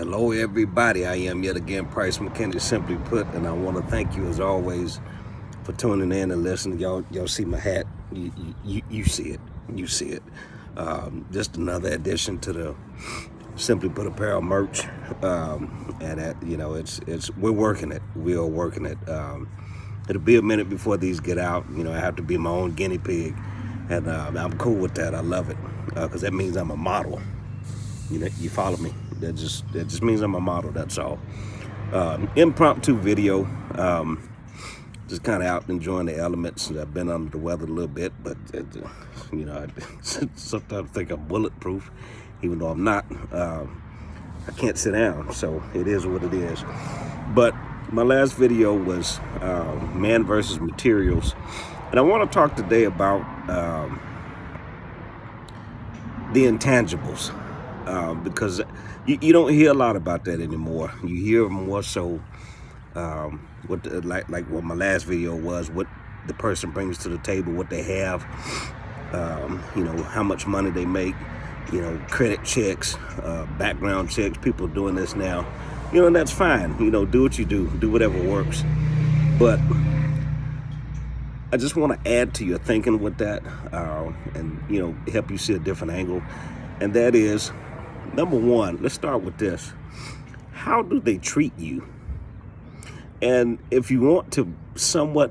Hello, everybody. I am yet again Price McKinney, simply put, and I want to thank you as always for tuning in and listening. Y'all see my hat. You see it. You see it. Just another addition to the Simply Put apparel merch, and we're working it. We are working it. It'll be a minute before these get out. I have to be my own guinea pig, and I'm cool with that. I love it because that means I'm a model. You follow me? That just means I'm a model. That's all. Impromptu video. Just kind of out enjoying the elements. I've been under the weather a little bit, but I sometimes think I'm bulletproof, even though I'm not. I can't sit down, so it is what it is. But my last video was man versus materials, and I want to talk today about the intangibles. Because you don't hear a lot about that anymore. You hear more so like what my last video was, what the person brings to the table, what they have, how much money they make, credit checks, background checks. People are doing this now, and that's fine. Do what you do whatever works. But I just want to add to your thinking with that, and help you see a different angle, and that is, number one, let's start with this. How do they treat you? And if you want to somewhat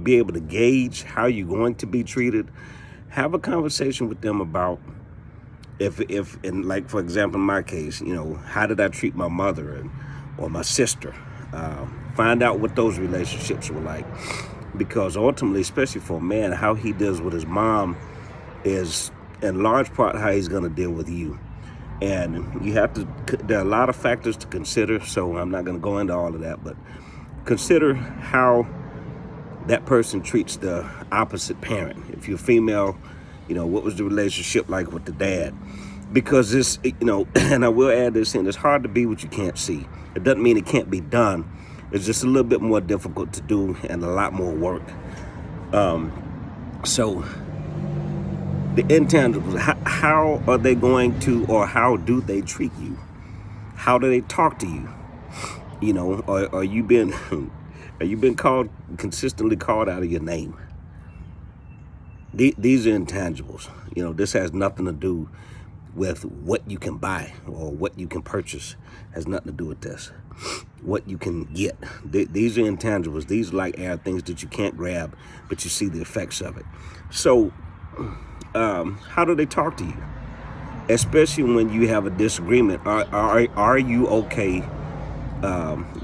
be able to gauge how you're going to be treated, have a conversation with them about and like, for example, in my case, how did I treat my mother or my sister? Find out what those relationships were like. Because ultimately, especially for a man, how he deals with his mom is in large part how he's going to deal with you. And there are a lot of factors to consider, so I'm not going to go into all of that, but consider how that person treats the opposite parent. If you're female, what was the relationship like with the dad? Because this, and I will add this in, it's hard to be what you can't see. It doesn't mean it can't be done. It's just a little bit more difficult to do and a lot more work. So the intangibles, how are they going to, or how do they treat you? How do they talk to you? Are you been consistently called out of your name? These are intangibles. This has nothing to do with what you can buy or what you can purchase. Has nothing to do with this. What you can get. These are intangibles. These are like air things that you can't grab, but you see the effects of it. So how do they talk to you? Especially when you have a disagreement. Are you okay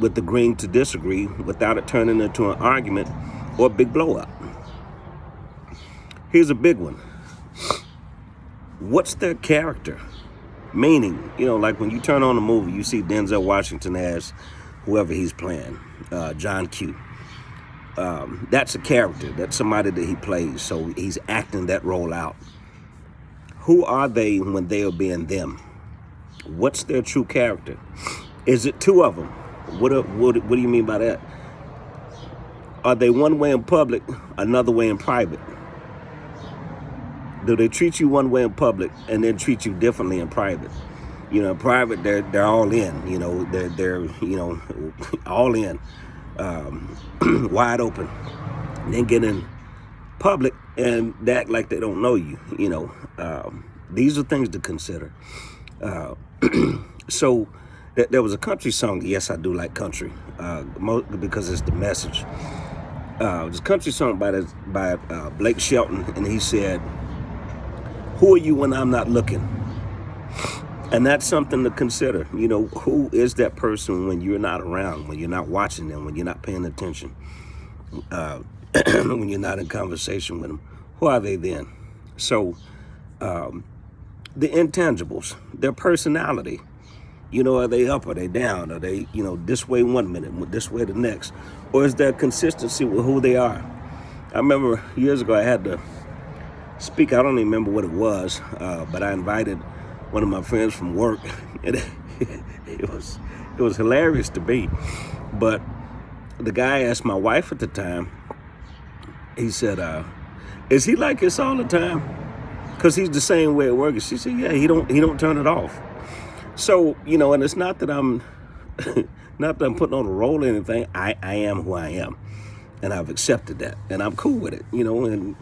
with agreeing to disagree without it turning into an argument or a big blow up? Here's a big one. What's their character? Meaning, like when you turn on a movie, you see Denzel Washington as whoever he's playing, John Q. That's a character. That's somebody that he plays. So he's acting that role out. Who are they when they are being them? What's their true character? Is it two of them? What do you mean by that? Are they one way in public, another way in private? Do they treat you one way in public and then treat you differently in private? In private, they're all in. They're all in, wide open. And then get in public and they act like they don't know you. These are things to consider. So there was a country song. Yes, I do like country because it's the message. This country song by Blake Shelton, and he said, "Who are you when I'm not looking?" And that's something to consider. Who is that person when you're not around, when you're not watching them, when you're not paying attention, when you're not in conversation with them? Who are they then? So the intangibles, their personality. Are they up? Are they down? Are they, this way one minute, this way the next? Or is there consistency with who they are? I remember years ago I had to speak. I don't even remember what it was, but I invited one of my friends from work, and it was hilarious to me. But the guy asked my wife at the time. He said, "Is he like this all the time? Because he's the same way at work." And she said, "Yeah, he don't turn it off." So, and it's not that I'm not that I'm putting on a role or anything. I am who I am. And I've accepted that. And I'm cool with it, and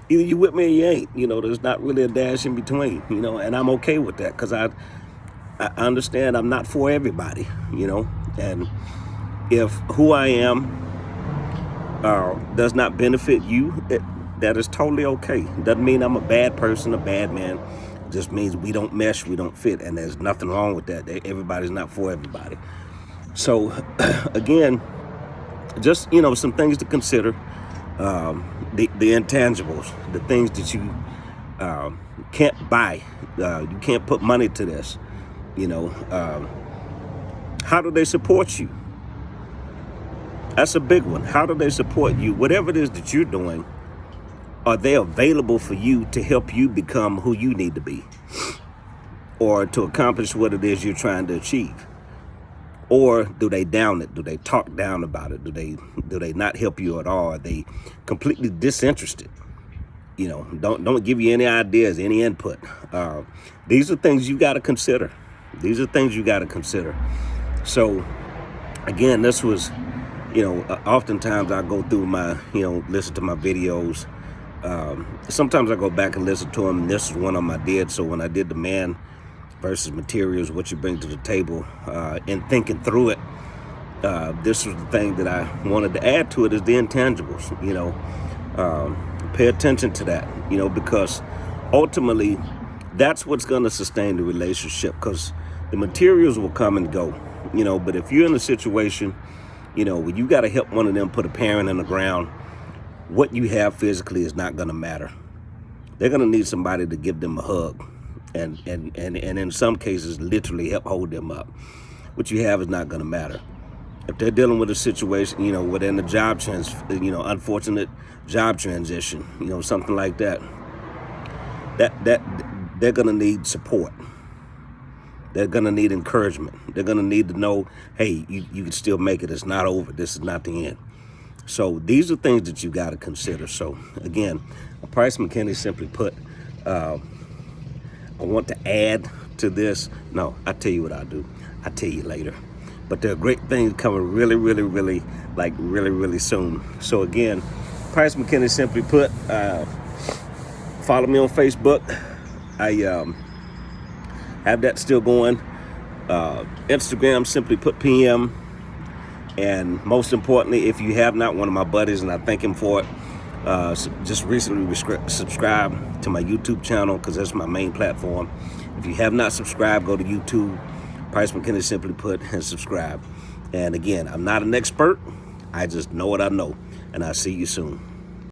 either you with me or you ain't. There's not really a dash in between, and I'm okay with that because I understand I'm not for everybody, and if who I am does not benefit you, that is totally okay. Doesn't mean I'm a bad person, a bad man. It just means we don't mesh, we don't fit, and there's nothing wrong with that. Everybody's not for everybody. So, again, just, some things to consider. The intangibles, the things that you can't buy. You can't put money to this. How do they support you? That's a big one. How do they support you? Whatever it is that you're doing, are they available for you to help you become who you need to be? Or to accomplish what it is you're trying to achieve? Or do they down it? Do they talk down about it? Do they not help you at all? Are they completely disinterested? Don't give you any ideas, any input. These are things you got to consider. These are things you got to consider. So, again, this was, oftentimes I go through my, listen to my videos. Sometimes I go back and listen to them. This is one of them I did. So when I did the man versus materials, what you bring to the table, and thinking through it, this was the thing that I wanted to add to it is the intangibles. Pay attention to that, because ultimately that's what's going to sustain the relationship, because the materials will come and go, but if you're in a situation, where you got to help one of them put a parent in the ground, what you have physically is not going to matter. They're going to need somebody to give them a hug and in some cases literally help hold them up. What you have is not going to matter. If they're dealing with a situation, within the job unfortunate job transition, something like that, that they're going to need support. They're going to need encouragement. They're going to need to know, hey, you can still make it. It's not over. This is not the end. So these are things that you got to consider. So again, Price McKinney simply put, I want to add to this. No, I'll tell you what I'll do. I'll tell you later. But there are great things coming really, really, really, really soon. So again, Price McKinney simply put, follow me on Facebook. I have that still going. Instagram, simply put PM. And most importantly, if you have not, one of my buddies, and I thank him for it, just recently subscribe to my YouTube channel, because that's my main platform. If you have not subscribed, go to YouTube, Price McKinney simply put, and subscribe. And again, I'm not an expert. I just know what I know. And I'll see you soon.